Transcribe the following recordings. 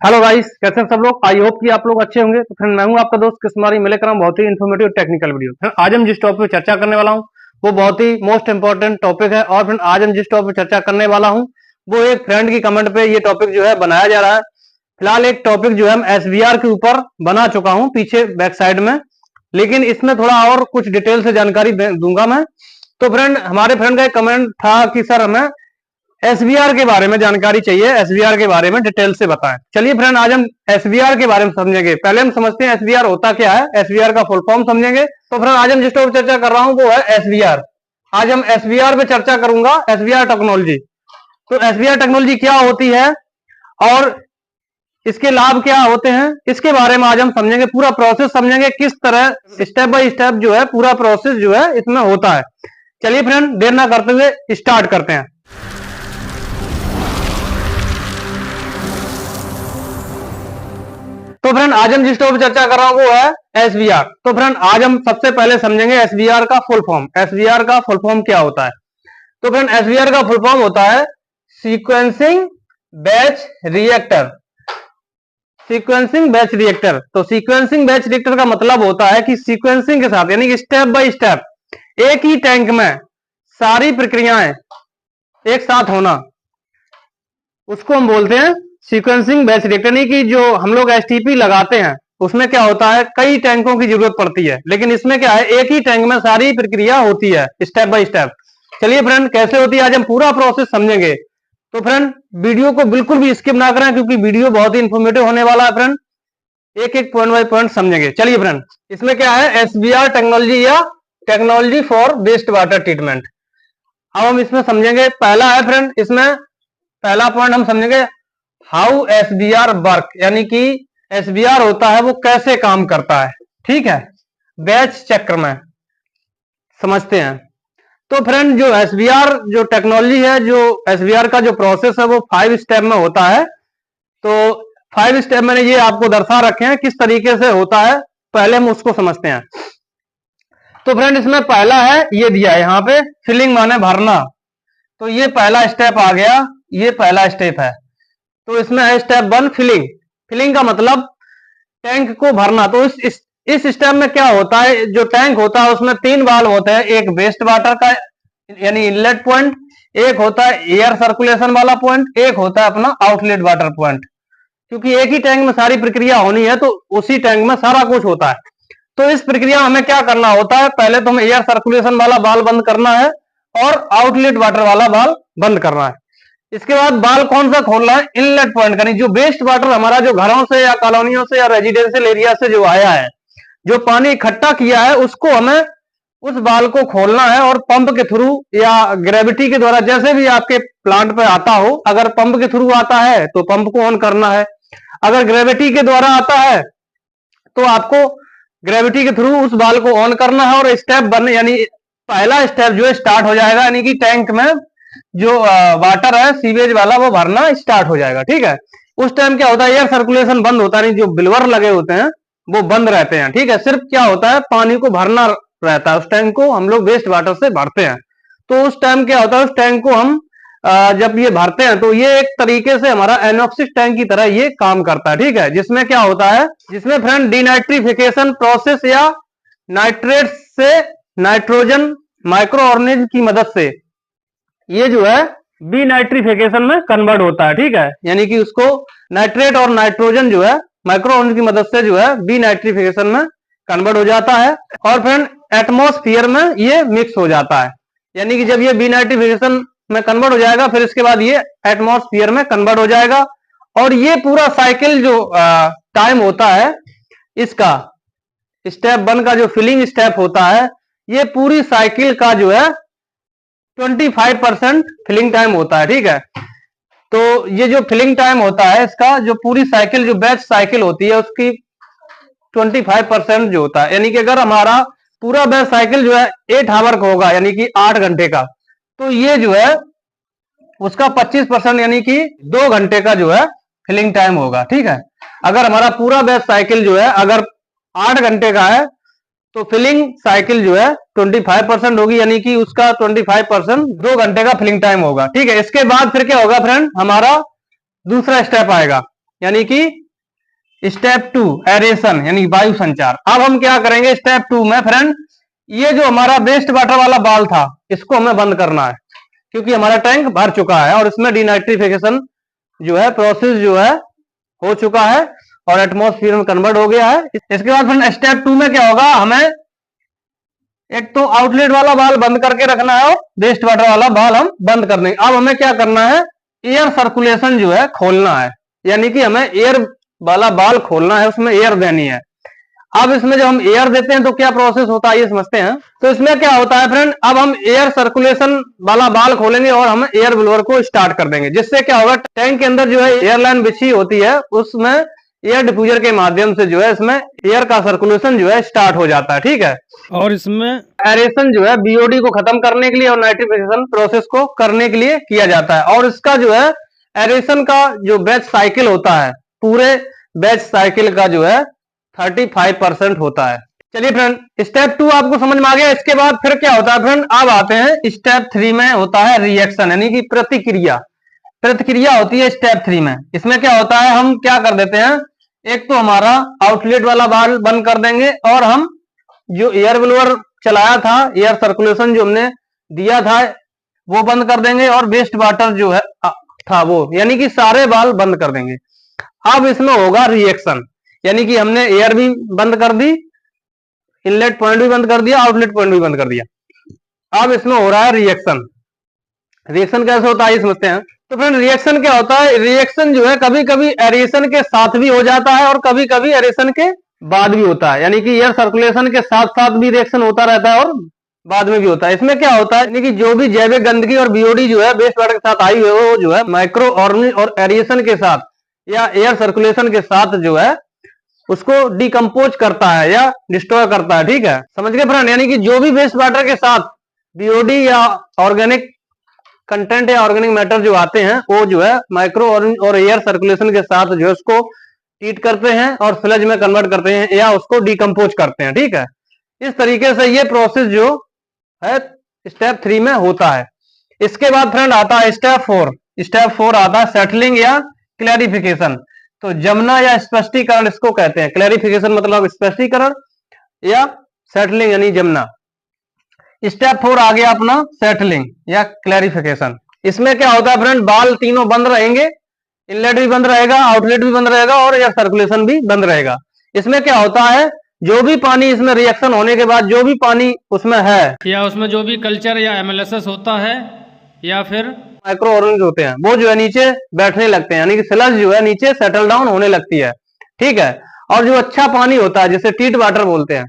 Hello guys, कैसे हैं सब लोग। आई होप कि आप लोग अच्छे होंगे। तो फ्रेंड, मैं हूं आपका दोस्त किस्मारी, मिले कर बहुत ही इन्फॉर्मेटिव टेक्निकल वीडियो। फ्रेंड, आज हम जिस टॉपिक पे चर्चा करने वाला हूं वो बहुत ही मोस्ट इंपॉर्टेंट टॉपिक है। और फ्रेंड, आज हम जिस टॉपिक पे चर्चा करने वाला हूं वो एक फ्रेंड की कमेंट पे ये टॉपिक जो है बनाया जा रहा है। फिलहाल एक टॉपिक जो है हम एसवीआर के ऊपर बना चुका हूं पीछे बैक साइड में, लेकिन इसमें थोड़ा और कुछ डिटेल से जानकारी दूंगा मैं। तो फ्रेंड, हमारे फ्रेंड का एक कमेंट था कि सर हमें एसबीआर के बारे में जानकारी चाहिए, एसबीआर के बारे में डिटेल से बताएं। चलिए फ्रेंड, आज हम एसबीआर के बारे में समझेंगे। पहले हम समझते हैं एसबीआर होता क्या है, एसबीआर का फुल फॉर्म समझेंगे। तो फ्रेंड, आज हम जिस टॉपिक चर्चा कर रहा हूं वो है एसबीआर। आज हम एसबीआर पे चर्चा करूंगा, एसबीआर टेक्नोलॉजी। तो एसबीआर टेक्नोलॉजी क्या होती है और इसके लाभ क्या होते हैं, इसके बारे में आज हम समझेंगे। पूरा प्रोसेस समझेंगे, किस तरह स्टेप बाय स्टेप जो है पूरा प्रोसेस जो है इसमें होता है। चलिए फ्रेंड, देर ना करते हुए स्टार्ट करते हैं। तो फ्रेंड, आज हम जिस टॉपिक चर्चा कर रहा हूं वो है एसबीआर। तो फ्रेंड, आज हम सबसे पहले समझेंगे एसबीआर का फुल फॉर्म। एसबीआर का फुल फॉर्म क्या होता है? तो फ्रेंड, एसबीआर का फुल फॉर्म होता है sequencing batch reactor. Sequencing batch reactor. तो सीक्वेंसिंग बैच रिएक्टर का मतलब होता है कि सीक्वेंसिंग के साथ, यानी कि स्टेप बाय स्टेप एक ही टैंक में सारी प्रक्रियाएं एक साथ होना, उसको हम बोलते हैं सीक्वेंसिंग बैच रिएक्टर। नहीं कि जो हम लोग एसटीपी लगाते हैं उसमें क्या होता है, कई टैंकों की जरूरत पड़ती है, लेकिन इसमें क्या है, एक ही टैंक में सारी प्रक्रिया होती है स्टेप बाय स्टेप। चलिए फ्रेंड, कैसे होती है आज हम पूरा प्रोसेस समझेंगे। तो फ्रेंड, वीडियो को बिल्कुल भी स्किप ना करें क्योंकि वीडियो बहुत ही इंफॉर्मेटिव होने वाला है। फ्रेंड, एक एक पॉइंट बाय पॉइंट समझेंगे। चलिए फ्रेंड, इसमें क्या है, एसबीआर टेक्नोलॉजी या technology for waste water treatment. अब हम इसमें समझेंगे, पहला है फ्रेंड, इसमें पहला पॉइंट हम समझेंगे हाउ एसबीआर वर्क, यानी कि एसबीआर होता है वो कैसे काम करता है। ठीक है, बैच चक्र में समझते हैं। तो फ्रेंड, जो एसबीआर जो टेक्नोलॉजी है, जो एसबीआर का जो प्रोसेस है वो 5 स्टेप में होता है। तो 5 स्टेप मैंने ये आपको दर्शा रखे हैं किस तरीके से होता है, पहले हम उसको समझते हैं। तो फ्रेंड, इसमें पहला है, ये दिया है यहाँ पे फिलिंग माने भरना। तो ये पहला स्टेप आ गया, ये पहला स्टेप है। तो इसमें है स्टेप 1 फिलिंग। फिलिंग का मतलब टैंक को भरना। तो इस स्टेप में क्या होता है, जो टैंक होता है उसमें 3 वाल्व होते हैं। एक वेस्ट वाटर का यानी इनलेट पॉइंट, एक होता है एयर सर्कुलेशन वाला पॉइंट, एक होता है अपना आउटलेट वाटर पॉइंट। क्योंकि एक ही टैंक में सारी प्रक्रिया होनी है तो उसी टैंक में सारा कुछ होता है। तो इस प्रक्रिया में हमें क्या करना होता है, पहले तो हमें एयर सर्कुलेशन वाला वाल्व बंद करना है और आउटलेट वाटर वाला वाल्व बंद करना है। इसके बाद बाल कौन सा खोलना है, इनलेट पॉइंट का। जो वेस्ट वाटर हमारा जो घरों से या कॉलोनियों से या रेजिडेंशियल एरिया से जो आया है, जो पानी इकट्ठा किया है, उसको हमें उस बाल को खोलना है और पंप के थ्रू या ग्रेविटी के द्वारा, जैसे भी आपके प्लांट पे आता हो, अगर पंप के थ्रू आता है तो पंप को ऑन करना है। अगर ग्रेविटी के द्वारा आता है तो आपको ग्रेविटी के थ्रू उस बाल को ऑन करना है और स्टेप बन, यानी पहला स्टेप जो है स्टार्ट हो जाएगा, यानी कि टैंक में जो वाटर है सीवेज वाला वो भरना स्टार्ट हो जाएगा। ठीक है, उस टाइम क्या होता है, एयर सर्कुलेशन बंद होता है, जो बिल्वर लगे होते हैं वो बंद रहते हैं। ठीक है, सिर्फ क्या होता है, पानी को भरना रहता है। उस टैंक को हम लोग वेस्ट वाटर से भरते हैं। तो उस टाइम क्या होता है, उस टैंक को हम जब ये भरते हैं तो ये एक तरीके से हमारा एनॉक्सिस टैंक की तरह ये काम करता है। ठीक है, जिसमें क्या होता है, जिसमें फ्रेंड डीनाइट्रिफिकेशन प्रोसेस या नाइट्रेट से नाइट्रोजन माइक्रो ऑर्गेनिज्म की मदद से ये जो है डीनाइट्रिफिकेशन में कन्वर्ट होता है। ठीक है, यानी कि उसको नाइट्रेट और नाइट्रोजन जो है माइक्रो ऑर्गेनिज्म की मदद से जो है डीनाइट्रिफिकेशन में कन्वर्ट हो जाता है और फ्रेंड एटमॉस्फेयर में ये मिक्स हो जाता है। यानी कि जब ये डीनाइट्रिफिकेशन में कन्वर्ट हो जाएगा फिर इसके बाद ये एटमॉस्फेयर में कन्वर्ट हो जाएगा। और ये पूरा साइकिल जो टाइम होता है इसका, स्टेप 1 का जो फिलिंग स्टेप होता है, ये पूरी साइकिल का जो है 25% फिलिंग टाइम होता है। ठीक है, तो ये जो फिलिंग टाइम होता है इसका, जो पूरी साइकिल जो बैच साइकिल होती है उसकी 25% जो होता है, यानी कि अगर हमारा पूरा बैच साइकिल जो है 8 आवर का होगा, यानी कि 8 घंटे का, तो ये जो है उसका 25% यानी कि 2 घंटे का जो है फिलिंग टाइम होगा। ठीक है, अगर हमारा पूरा बैच साइकिल जो है अगर 8 घंटे का है तो फिलिंग साइकिल जो है 25% होगी, यानी कि उसका 25% 2 घंटे का फिलिंग टाइम होगा। ठीक है, इसके बाद फिर क्या होगा फ्रेंड, हमारा दूसरा स्टेप आएगा। यानी कि स्टेप 2 एरेशन यानी वायु संचार। अब हम क्या करेंगे स्टेप 2 में फ्रेंड, ये जो हमारा वेस्ट वाटर वाला बाल था इसको हमें बंद करना है, क्योंकि हमारा टैंक भर चुका है और इसमें डिनाइट्रिफिकेशन जो है प्रोसेस जो है हो चुका है और एटमॉस्फेयर में कन्वर्ट हो गया है। इसके बाद फ्रेंड स्टेप 2 में क्या होगा, हमें एक तो आउटलेट वाला बाल बंद करके रखना है और वेस्ट वाटर वाला बाल हम बंद कर देंगे। अब हमें क्या करना है, एयर सर्कुलेशन जो है खोलना है, यानी कि हमें एयर वाला बाल खोलना है, उसमें एयर देनी है। अब इसमें जब हम एयर देते हैं तो क्या प्रोसेस होता है ये समझते हैं। तो इसमें क्या होता है फ्रेंड, अब हम एयर सर्कुलेशन वाला बाल खोलेंगे और हम एयर ब्लोअर को स्टार्ट कर देंगे, जिससे क्या होगा टैंक के अंदर जो है एयरलाइन बिछी होती है उसमें एयर डिफ्यूजर के माध्यम से जो है इसमें एयर का सर्कुलेशन जो है स्टार्ट हो जाता है। ठीक है, और इसमें एरेशन जो है बीओडी को खत्म करने के लिए और नाइट्रिफिकेशन प्रोसेस को करने के लिए किया जाता है। और इसका जो है एरेशन का जो बैच साइकिल होता है, पूरे बैच साइकिल का जो है 35% होता है। चलिए फ्रेंड, स्टेप 2 आपको समझ में आ गया। इसके बाद फिर क्या होता है फ्रेंड, अब आते हैं स्टेप 3 में होता है रिएक्शन यानी कि प्रतिक्रिया। प्रतिक्रिया होती है स्टेप 3 में। इसमें क्या होता है, हम क्या कर देते हैं, एक तो हमारा आउटलेट वाला बाल बंद कर देंगे और हम जो एयर ब्लोअर चलाया था, एयर सर्कुलेशन जो हमने दिया था वो बंद कर देंगे और वेस्ट वाटर जो है था वो, यानी कि सारे बाल बंद कर देंगे। अब इसमें होगा रिएक्शन, यानी कि हमने एयर भी बंद कर दी, इनलेट पॉइंट भी बंद कर दिया, आउटलेट पॉइंट भी बंद कर दिया। अब इसमें हो रहा है रिएक्शन। रिएक्शन कैसे होता है ये समझते हैं। तो फ्रेंड रिएक्शन क्या होता है, रिएक्शन जो है कभी कभी एरेशन के साथ भी हो जाता है और कभी कभी एरेशन के बाद भी होता है, यानी कि एयर सर्कुलेशन के साथ साथ भी रिएक्शन होता रहता है और बाद में भी होता है। इसमें क्या होता है, यानी कि जो भी जैविक गंदगी और बीओडी जो है वेस्ट वाटर के साथ आई हुई है वो जो है माइक्रो ऑर्गेनिज्म और एरेशन के साथ या एयर सर्कुलेशन के साथ जो है उसको डिकम्पोज करता है या डिस्ट्रॉय करता है। ठीक है, समझ गए फ्रेंड, यानी कि जो भी वेस्ट वाटर के साथ बीओडी या ऑर्गेनिक कंटेंट या ऑर्गेनिक मैटर जो आते हैं वो जो है माइक्रो और एयर सर्कुलेशन के साथ जो है उसको ट्रीट करते हैं और स्लज में कन्वर्ट करते हैं या उसको डिकम्पोज करते हैं। ठीक है, इस तरीके से ये प्रोसेस जो है स्टेप 3 में होता है। इसके बाद फ्रेंड आता है स्टेप 4। स्टेप 4 आता है सेटलिंग या क्लैरिफिकेशन। तो जमना या स्पष्टीकरण इसको कहते हैं। क्लैरिफिकेशन मतलब स्पष्टीकरण या सेटलिंग यानी जमना। स्टेप 4 आ गया अपना सेटलिंग या क्लैरिफिकेशन। इसमें क्या होता है फ्रेंड, बाल तीनों बंद रहेंगे, इनलेट भी बंद रहेगा, आउटलेट भी बंद रहेगा और एयर सर्कुलेशन भी बंद रहेगा। इसमें क्या होता है, जो भी पानी इसमें रिएक्शन होने के बाद जो भी पानी उसमें है या उसमें जो भी कल्चर या एमएलएसएस होता है या फिर माइक्रो ऑर्गेनिज्म होते हैं वो जो है नीचे बैठने लगते हैं, यानी कि स्लज जो है नीचे सेटल डाउन होने लगती है। ठीक है, और जो अच्छा पानी होता है जिसे टीट वाटर बोलते हैं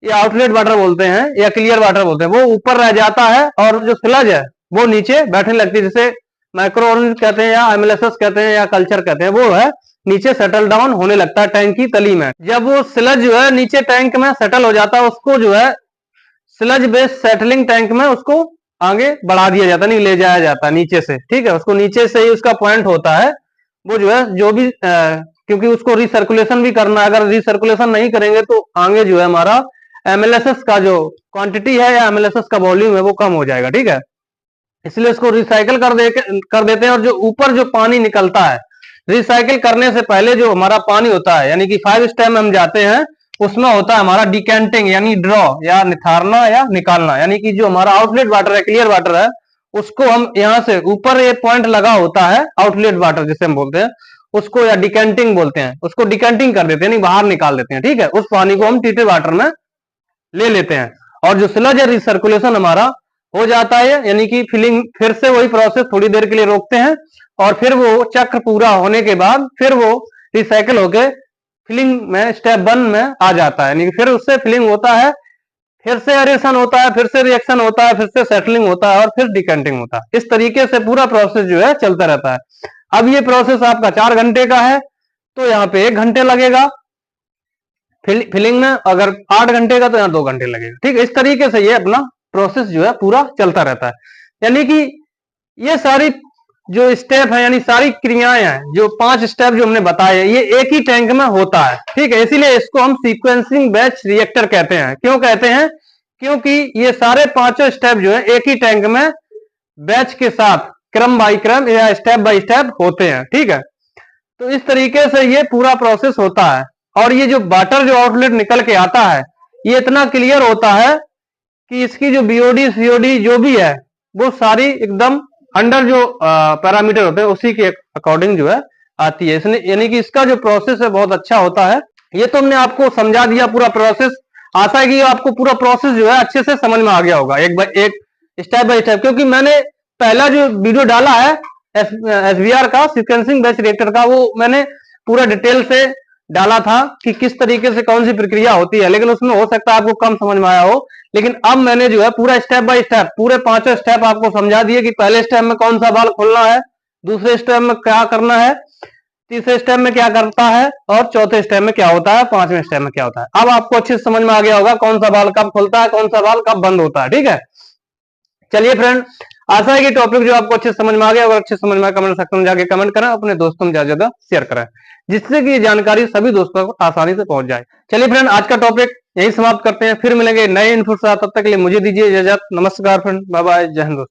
या आउटलेट वाटर बोलते हैं या क्लियर वाटर बोलते हैं, वो ऊपर रह जाता है और जो स्लज है वो नीचे बैठने लगती है, जिसे माइक्रो ऑर्गेनिज्म कहते हैं या एमएलएसएस कहते हैं या कल्चर कहते हैं, वो है नीचे सेटल डाउन होने लगता है टैंक की तली में। जब वो स्लज जो है नीचे टैंक में सेटल हो जाता है उसको जो है स्लज बेस्ड सेटलिंग टैंक में उसको आगे बढ़ा दिया जाता है, नहीं ले जाया जाता नीचे से। ठीक है, उसको नीचे से ही उसका पॉइंट होता है, वो जो है जो भी क्योंकि उसको रिसर्कुलेशन भी करना है, अगर रिसर्कुलेशन नहीं करेंगे तो आगे जो है हमारा एमएलएसएस का जो क्वांटिटी है या एमएलएसएस का वॉल्यूम है वो कम हो जाएगा। ठीक है, इसलिए इसको रिसाइकिल कर देते हैं। और जो ऊपर जो पानी निकलता है रिसाइकिल करने से पहले जो हमारा पानी होता है, यानी कि 5 स्टेप में हम जाते हैं, उसमें होता है हमारा डिकेंटिंग यानी ड्रॉ या निथारना या निकालना, यानी कि जो हमारा आउटलेट वाटर है क्लियर वाटर है उसको हम यहाँ से ऊपर ये पॉइंट लगा होता है आउटलेट वाटर जिसे हम बोलते हैं उसको, या डिकेंटिंग बोलते हैं, उसको डिकेंटिंग कर देते हैं, यानी बाहर निकाल देते हैं। ठीक है, उस पानी को हम ट्रीटेड वाटर में ले लेते हैं और जो स्लज है रिसर्कुलेशन हमारा हो जाता है, यानी कि फिलिंग फिर से वही प्रोसेस थोड़ी देर के लिए रोकते हैं और फिर वो चक्र पूरा होने के बाद फिर वो रिसाइकिल होके फिलिंग में स्टेप 1 में आ जाता है, यानी कि फिर उससे फिलिंग होता है, फिर से एरेशन होता है, फिर से रिएक्शन होता है, फिर से सेटलिंग होता है और फिर डिकेंटिंग होता है। इस तरीके से पूरा प्रोसेस जो है चलता रहता है। अब ये प्रोसेस आपका 4 घंटे का है तो यहाँ पे 1 घंटे लगेगा फिलिंग में, अगर 8 घंटे का तो यहाँ 2 घंटे लगेगा। ठीक है, इस तरीके से ये अपना प्रोसेस जो है पूरा चलता रहता है। यानी कि ये सारी जो स्टेप है यानी सारी क्रियाएं हैं, जो 5 स्टेप जो हमने बताए ये एक ही टैंक में होता है। ठीक है, इसीलिए इसको हम सीक्वेंसिंग बैच रिएक्टर कहते हैं। क्यों कहते हैं, क्योंकि ये सारे 5 स्टेप जो है एक ही टैंक में बैच के साथ क्रम बाई क्रम या स्टेप बाई स्टेप होते हैं। ठीक है, तो इस तरीके से ये पूरा प्रोसेस होता है। और ये जो वाटर जो आउटलेट निकल के आता है ये इतना क्लियर होता है कि इसकी जो बीओडी सीओडी जो भी है वो सारी एकदम अंडर जो पैरामीटर होते हैं उसी के अकॉर्डिंग जो है आती है। इसने यानी कि इसका जो प्रोसेस है बहुत अच्छा होता है। ये तो हमने आपको समझा दिया पूरा प्रोसेस। आशा है कि आपको पूरा प्रोसेस जो है अच्छे से समझ में आ गया होगा एक बाय एक, स्टेप बाय स्टेप, क्योंकि मैंने पहला जो वीडियो डाला है एसवीआर का सीक्वेंसिंग बैच रिएक्टर का वो मैंने पूरा डिटेल से डाला था कि किस तरीके से कौन सी प्रक्रिया होती है, लेकिन उसमें हो सकता है आपको कम समझ में आया हो। लेकिन अब मैंने जो है पूरा स्टेप बाय स्टेप पूरे 5 स्टेप आपको समझा दिए कि पहले स्टेप में कौन सा वाल्व खोलना है, दूसरे स्टेप में क्या करना है, तीसरे स्टेप में क्या करता है और चौथे स्टेप में क्या होता है, पांचवें स्टेप में क्या होता है। अब आपको अच्छे से समझ में आ गया होगा कौन सा वाल्व कब खुलता है, कौन सा वाल्व कब बंद होता है। ठीक है, चलिए फ्रेंड, आशा है कि टॉपिक जो आपको अच्छे समझ में आ गया। अगर अच्छे समझ में आया कमेंट सेक्शन में जाके कमेंट करें, अपने दोस्तों में ज्यादा ज्यादा शेयर करें जिससे कि ये जानकारी सभी दोस्तों को आसानी से पहुंच जाए। चलिए फ्रेंड, आज का टॉपिक यही समाप्त करते हैं, फिर मिलेंगे नए इनपुट के साथ। तब तक के लिए मुझे दीजिए इजाजत। नमस्कार फ्रेंड, बाय बाय, जय हिंद दोस्तों।